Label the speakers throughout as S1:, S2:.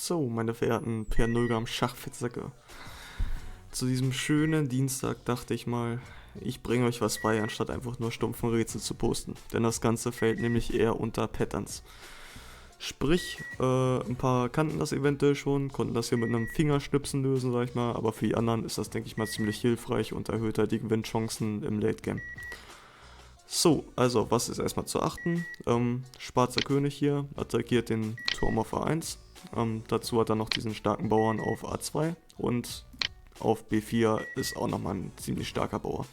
S1: So, meine verehrten per 0 Gramm Schachfitzsäcke. Zu diesem schönen Dienstag dachte ich mal, ich bringe euch was bei, anstatt einfach nur stumpfen Rätsel zu posten. Denn das Ganze fällt nämlich eher unter Patterns. Sprich, ein paar kannten das eventuell schon, konnten das hier mit einem Fingerschnipsen lösen, sag ich mal. Aber für die anderen ist das, denke ich mal, ziemlich hilfreich und erhöht halt die Gewinnchancen im Late Game. So, also was ist erstmal zu achten? Schwarzer König hier attackiert den Turm auf A1. Dazu hat er noch diesen starken Bauern auf A2 und auf B4 ist auch nochmal ein ziemlich starker Bauer.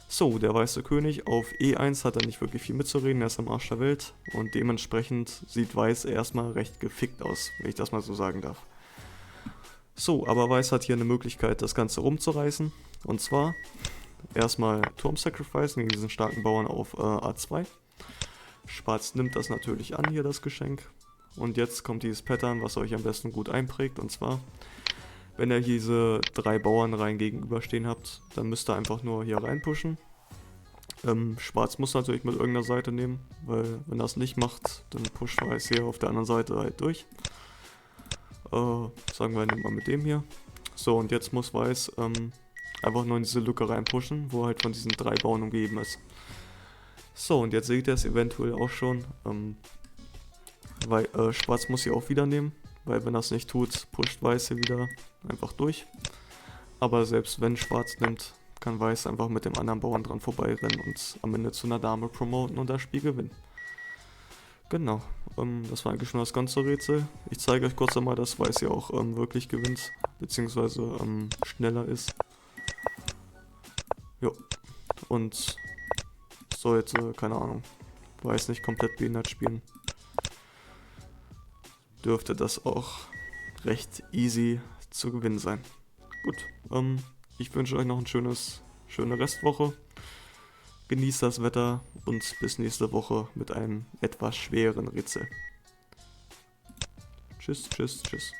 S1: So, der weiße König auf E1 hat er nicht wirklich viel mitzureden, er ist am Arsch der Welt und dementsprechend sieht Weiß erstmal recht gefickt aus, wenn ich das mal so sagen darf. So, aber Weiß hat hier eine Möglichkeit, das Ganze rumzureißen, und zwar erstmal Turm Sacrifice gegen diesen starken Bauern auf A2. Schwarz nimmt das natürlich an, hier das Geschenk. Und jetzt kommt dieses Pattern, was euch am besten gut einprägt, und zwar, wenn ihr diese 3 Bauernreihen gegenüberstehen habt, dann müsst ihr einfach nur hier reinpushen. Schwarz muss natürlich mit irgendeiner Seite nehmen, weil wenn das nicht macht, dann pusht Weiß hier auf der anderen Seite halt durch. Sagen wir, nehmen wir mit dem hier. So, und jetzt muss Weiß einfach nur in diese Lücke reinpushen, wo halt von diesen 3 Bauern umgeben ist. So, und jetzt seht ihr es eventuell auch schon, weil Schwarz muss hier auch wieder nehmen, weil wenn das nicht tut, pusht Weiß hier wieder einfach durch. Aber selbst wenn Schwarz nimmt, kann Weiß einfach mit dem anderen Bauern dran vorbeirennen und am Ende zu einer Dame promoten und das Spiel gewinnen. Genau, das war eigentlich schon das ganze Rätsel. Ich zeige euch kurz einmal, dass Weiß hier auch wirklich gewinnt, beziehungsweise schneller ist. Jo, und sollte, keine Ahnung, Weiß nicht komplett behindert spielen, dürfte das auch recht easy zu gewinnen sein. Gut, ich wünsche euch noch eine schöne Restwoche. Genießt das Wetter und bis nächste Woche mit einem etwas schweren Rätsel. Tschüss, tschüss, tschüss.